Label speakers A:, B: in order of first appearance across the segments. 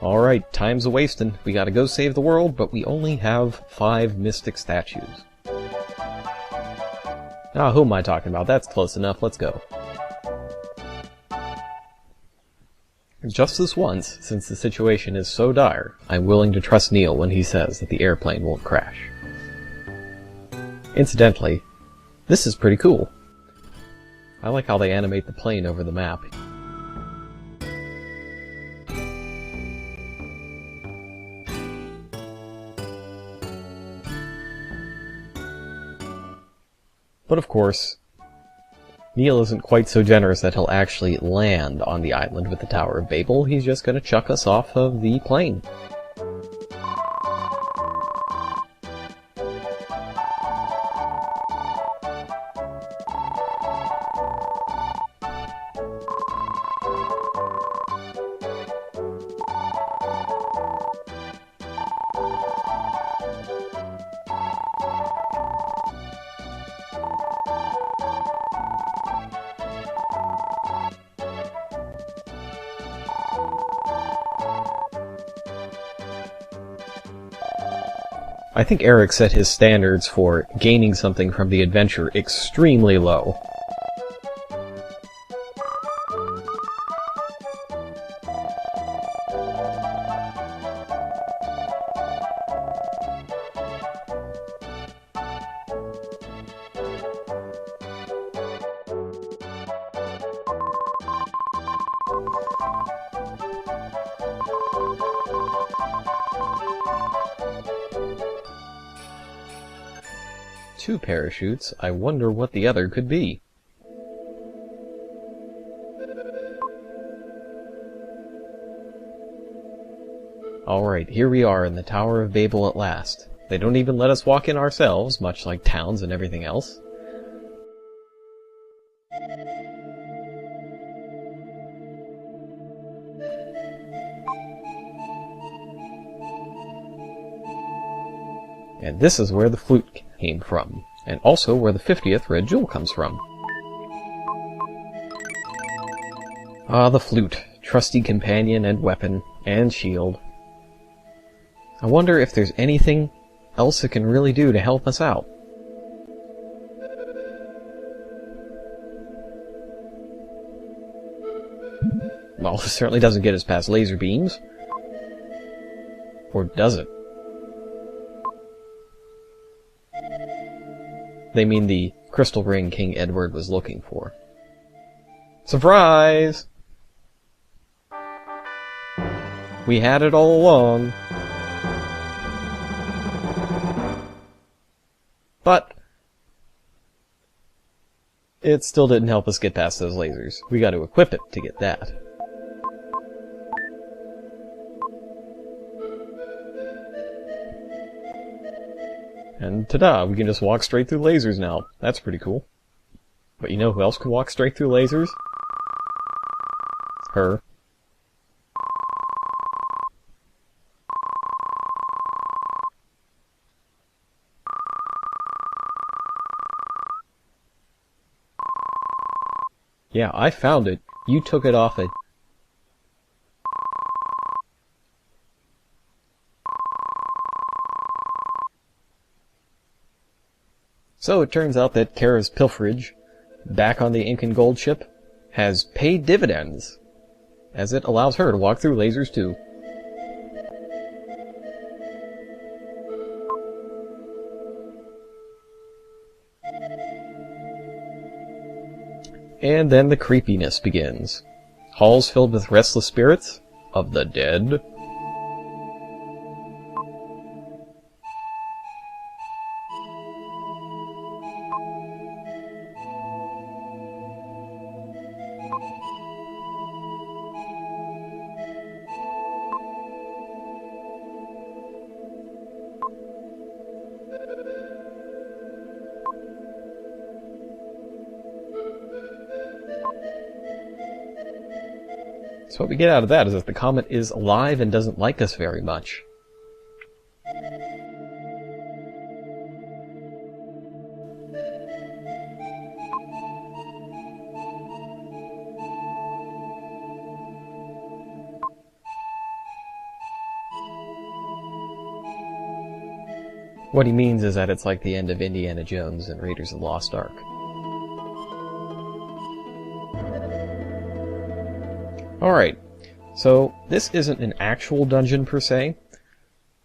A: Alright, time's a-wastin'. We gotta go save the world, but we only have 5 mystic statues. Ah, who am I talking about? That's close enough, let's go. Just this once, since the situation is so dire, I'm willing to trust Neil when he says that the airplane won't crash. Incidentally, this is pretty cool. I like how they animate the plane over the map. But of course, Neil isn't quite so generous that he'll actually land on the island with the Tower of Babel. He's just gonna chuck us off of the plane. I think Eric set his standards for gaining something from the adventure extremely low. Two parachutes. I wonder what the other could be. Alright, here we are in the Tower of Babel at last. They don't even let us walk in ourselves, much like towns and everything else. And this is where the flute came from, and also where the 50th red jewel comes from. Ah, the flute. Trusty companion and weapon, and shield. I wonder if there's anything else it can really do to help us out. Well, it certainly doesn't get us past laser beams. Or does it? They mean the crystal ring King Edward was looking for. Surprise! We had it all along. But it still didn't help us get past those lasers. We got to equip it to get that. And ta-da, we can just walk straight through lasers now. That's pretty cool. But you know who else can walk straight through lasers? Her. Yeah, I found it. You took it off it. So it turns out that Kara's pilferage, back on the Ink and Gold ship, has paid dividends, as it allows her to walk through lasers too. And then the creepiness begins. Halls filled with restless spirits of the dead. So what we get out of that is that the comet is alive and doesn't like us very much. What he means is that it's like the end of Indiana Jones and Raiders of the Lost Ark. Alright, so this isn't an actual dungeon per se,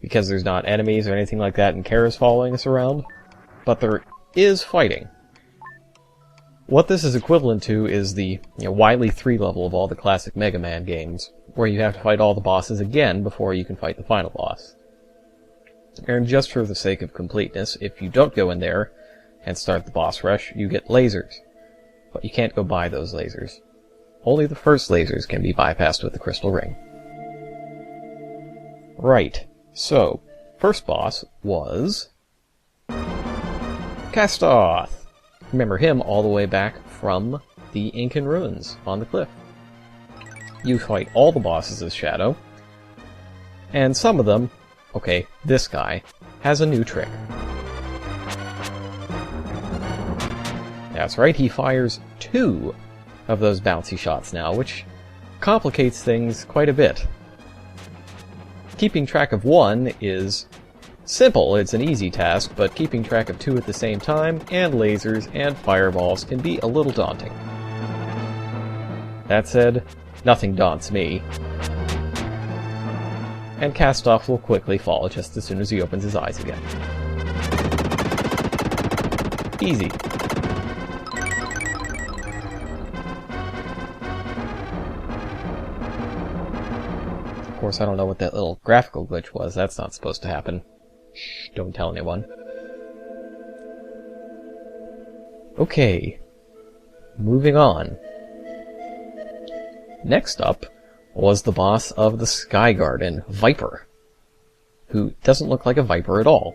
A: because there's not enemies or anything like that and Kara's following us around, but there is fighting. What this is equivalent to is the Wily 3 level of all the classic Mega Man games, where you have to fight all the bosses again before you can fight the final boss. And just for the sake of completeness, if you don't go in there and start the boss rush, you get lasers. But you can't go buy those lasers. Only the first lasers can be bypassed with the crystal ring. Right, so, first boss was Kastoth. Remember him all the way back from the Incan ruins on the cliff. You fight all the bosses as Shadow, and some of them, okay, this guy, has a new trick. That's right, he fires 2 of those bouncy shots now, which complicates things quite a bit. Keeping track of 1 is simple, it's an easy task, but keeping track of 2 at the same time, and lasers and fireballs, can be a little daunting. That said, nothing daunts me. And Kastoff will quickly fall just as soon as he opens his eyes again. Easy. Of course, I don't know what that little graphical glitch was. That's not supposed to happen. Shh, don't tell anyone. Okay. Moving on. Next up was the boss of the Sky Garden, Viper, who doesn't look like a viper at all.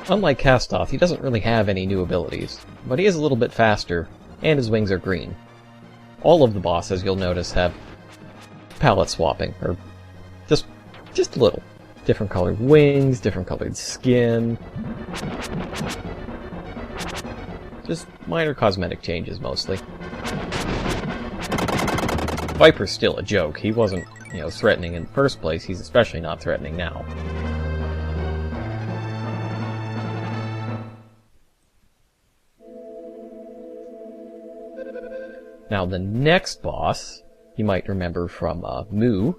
A: Unlike Kastoth, he doesn't really have any new abilities, but he is a little bit faster, and his wings are green. All of the bosses, you'll notice, have palette swapping, or just a little. Different colored wings, different colored skin. Just minor cosmetic changes, mostly. Viper's still a joke. He wasn't, threatening in the first place. He's especially not threatening now. Now, the next boss, you might remember from Moo,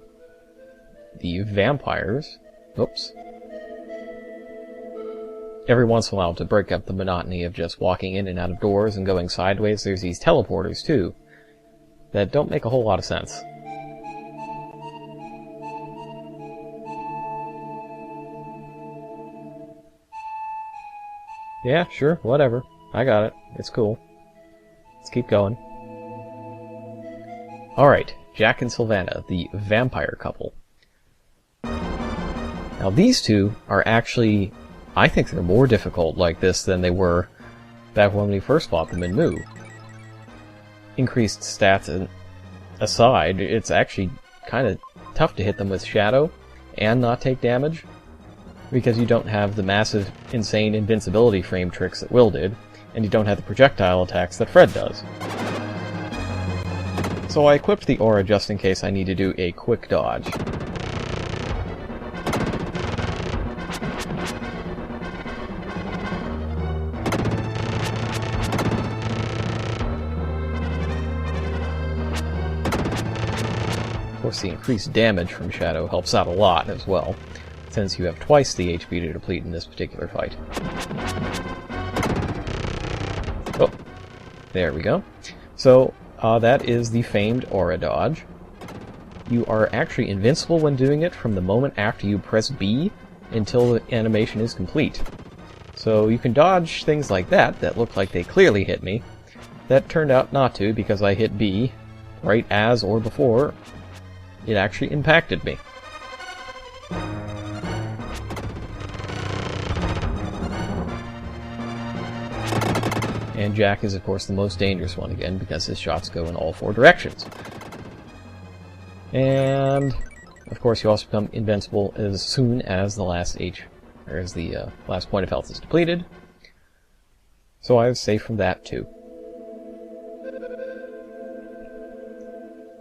A: the vampires. Oops. Every once in a while, to break up the monotony of just walking in and out of doors and going sideways, there's these teleporters, too, that don't make a whole lot of sense. Yeah, sure, whatever. I got it. It's cool. Let's keep going. Alright, Jack and Sylvana, the vampire couple. Now these two are actually, I think they're more difficult like this than they were back when we first fought them in Moo. Increased stats aside, it's actually kind of tough to hit them with Shadow and not take damage, because you don't have the massive, insane invincibility frame tricks that Will did, and you don't have the projectile attacks that Fred does. So I equipped the aura just in case I need to do a quick dodge. Of course, the increased damage from Shadow helps out a lot as well, since you have twice the HP to deplete in this particular fight. Oh, there we go. So, that is the famed aura dodge. You are actually invincible when doing it from the moment after you press B until the animation is complete. So you can dodge things like that look like they clearly hit me. That turned out not to, because I hit B right as or before it actually impacted me. And Jack is, of course, the most dangerous one again, because his shots go in all 4 directions. And, of course, you also become invincible as soon as the last last point of health is depleted. So I was safe from that too.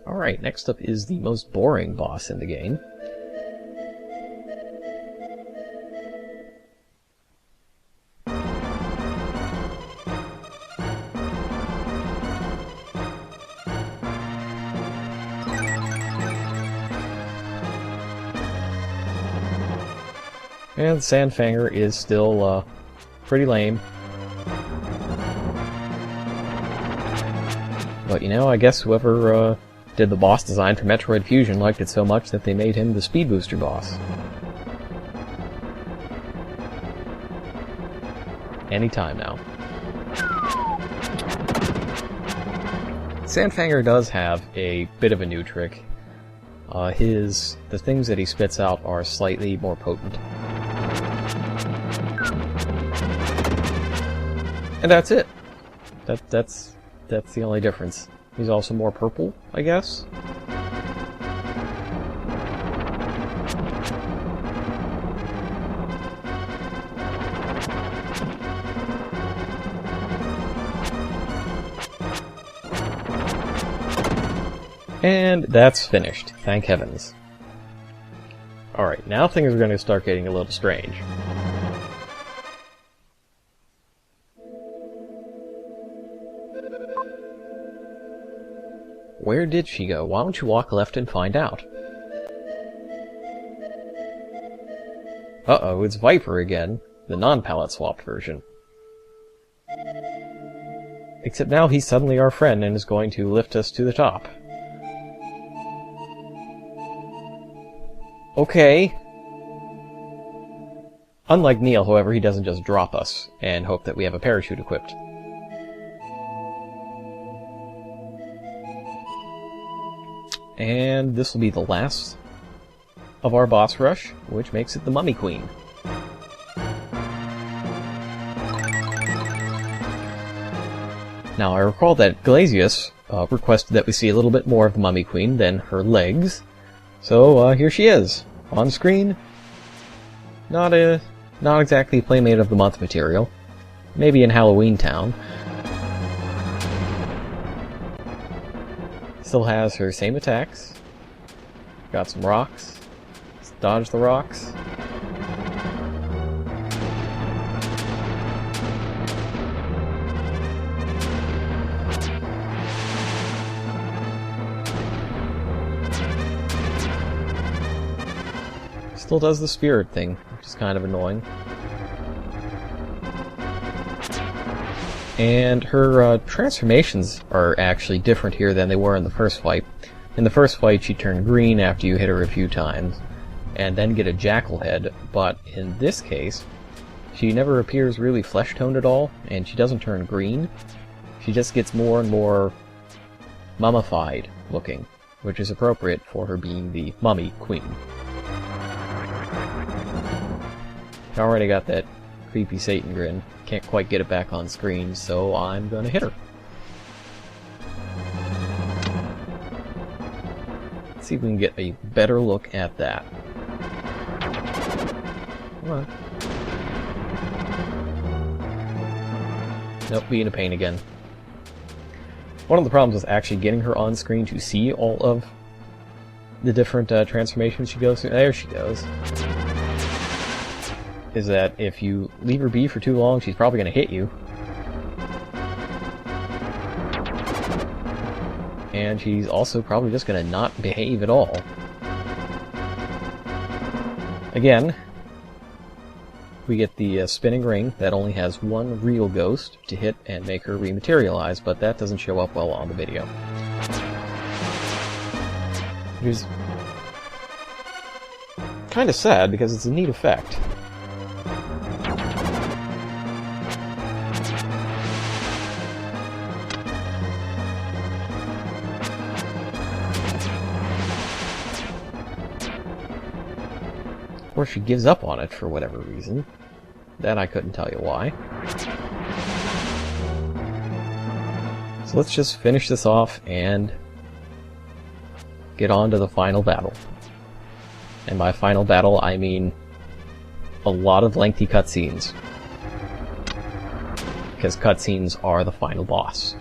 A: Alright, next up is the most boring boss in the game. And Sandfanger is still pretty lame. But you know, I guess whoever did the boss design for Metroid Fusion liked it so much that they made him the Speed Booster boss. Anytime now. Sandfanger does have a bit of a new trick. The things that he spits out are slightly more potent. And that's it. That's the only difference. He's also more purple, I guess. And that's finished, thank heavens. Alright, now things are going to start getting a little strange. Where did she go? Why don't you walk left and find out? Uh-oh, it's Viper again. The non-palette swapped version. Except now he's suddenly our friend and is going to lift us to the top. Okay. Unlike Neil, however, he doesn't just drop us and hope that we have a parachute equipped. And this will be the last of our boss rush, which makes it the Mummy Queen. Now, I recall that Glazius requested that we see a little bit more of the Mummy Queen than her legs. So, here she is, on screen. Not exactly Playmate of the Month material. Maybe in Halloween Town. Still has her same attacks. Got some rocks. Let's dodge the rocks. Still does the spirit thing, which is kind of annoying. And her transformations are actually different here than they were in the first fight. In the first fight, she turned green after you hit her a few times, and then get a jackal head, but in this case, she never appears really flesh-toned at all, and she doesn't turn green. She just gets more and more mummified looking, which is appropriate for her being the Mummy Queen. I already got that creepy Satan grin. Can't quite get it back on screen, so I'm gonna hit her. Let's see if we can get a better look at that. Come on. Nope, being a pain again. One of the problems with actually getting her on screen to see all of the different transformations she goes through, there she goes, is that if you leave her be for too long, she's probably going to hit you. And she's also probably just going to not behave at all. Again, we get the spinning ring that only has one real ghost to hit and make her rematerialize, but that doesn't show up well on the video. Which is kind of sad because it's a neat effect. Or she gives up on it for whatever reason. That I couldn't tell you why. So let's just finish this off and get on to the final battle. And by final battle, I mean a lot of lengthy cutscenes. because cutscenes are the final boss.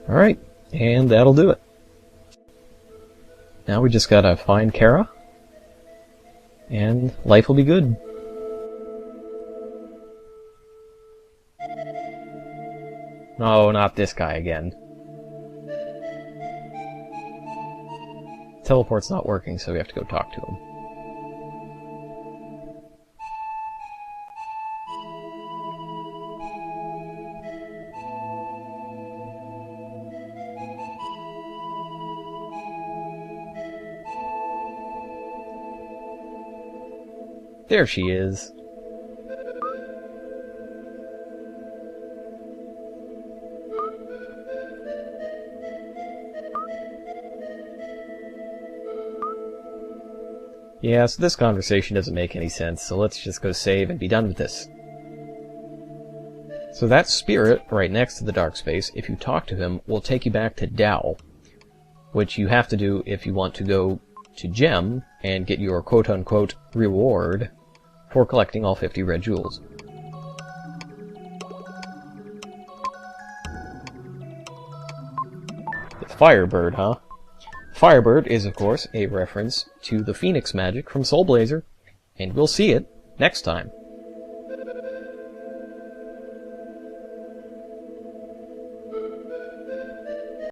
A: Alright, and that'll do it. Now we just gotta find Kara, and life will be good. No, not this guy again. Teleport's not working, so we have to go talk to him. There she is. Yeah, so this conversation doesn't make any sense, so let's just go save and be done with this. So that spirit, right next to the dark space, if you talk to him, will take you back to Dao, which you have to do if you want to go to Gem and get your quote-unquote reward for collecting all 50 red jewels. The Firebird, huh? Firebird is, of course, a reference to the Phoenix magic from Soul Blazer, and we'll see it next time.